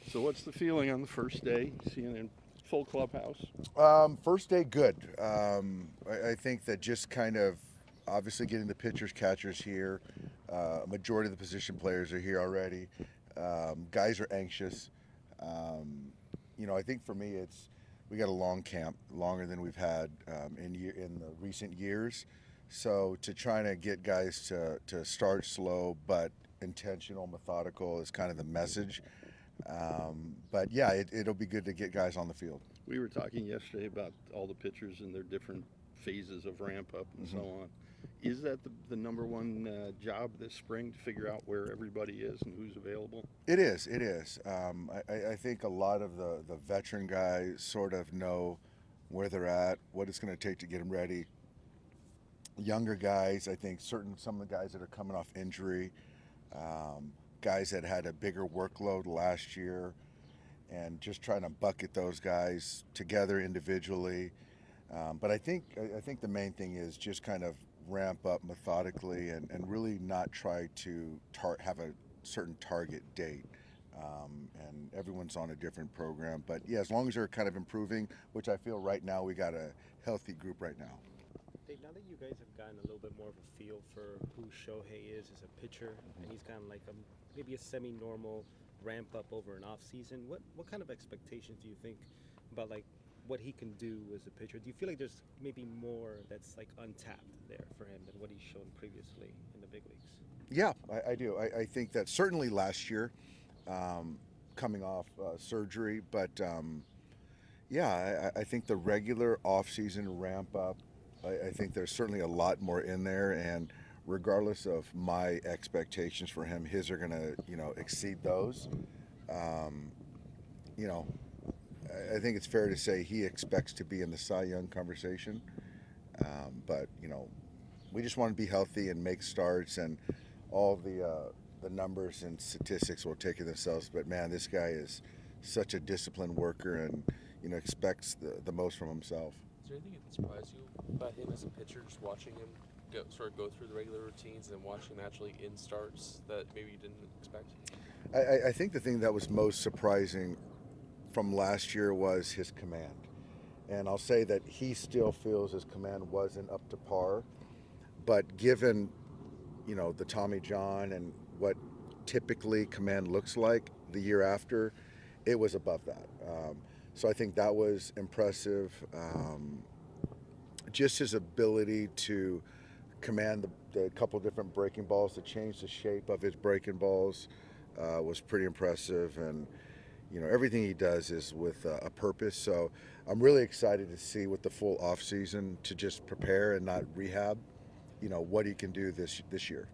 So what's the feeling on the first day, seeing in full clubhouse? First day, good. I think that just kind of obviously getting the pitchers, catchers here. Majority of the position players are here already. Guys are anxious. I think for me, we got a long camp, longer than we've had in the recent years. So to try to get guys to start slow but intentional, methodical is kind of the message. But yeah, it'll be good to get guys on the field. We were talking yesterday about all the pitchers and their different phases of ramp up and so Hmm. on. Is that the number one job this spring to figure out where everybody is and who's available? It is. It is. I think a lot of the veteran guys sort of know where they're at, what it's going to take to get them ready. Younger guys, I think some of the guys that are coming off injury, guys that had a bigger workload last year, and just trying to bucket those guys together individually. But I think the main thing is just kind of ramp up methodically and really not try to have a certain target date. And everyone's on a different program. But yeah, as long as they're kind of improving, which I feel right now we got a healthy group right now. Dave, now that you guys have gotten a little bit more of a feel for who Shohei is as a pitcher, and he's kind of like maybe a semi-normal ramp up over an off season, what kind of expectations do you think about like what he can do as a pitcher? Do you feel like there's maybe more that's like untapped there for him than what he's shown previously in the big leagues? Yeah, I do. I think that certainly last year, coming off surgery, but yeah, I think the regular off-season ramp up, I think there's certainly a lot more in there, and regardless of my expectations for him, his are gonna, exceed those. Um, you know, I think it's fair to say he expects to be in the Cy Young conversation, but we just want to be healthy and make starts, and all the numbers and statistics will take care of themselves. But man, this guy is such a disciplined worker, and expects the most from himself. Is there anything that surprised you about him as a pitcher, just watching him go through the regular routines and watching him actually in starts that maybe you didn't expect? I think the thing that was most surprising from last year was his command. And I'll say that he still feels his command wasn't up to par. But given, the Tommy John and what typically command looks like the year after, it was above that. So I think that was impressive. Just his ability to command the couple different breaking balls, to change the shape of his breaking balls, was pretty impressive. And everything he does is with a purpose. So I'm really excited to see with the full off season to just prepare and not rehab. What he can do this year.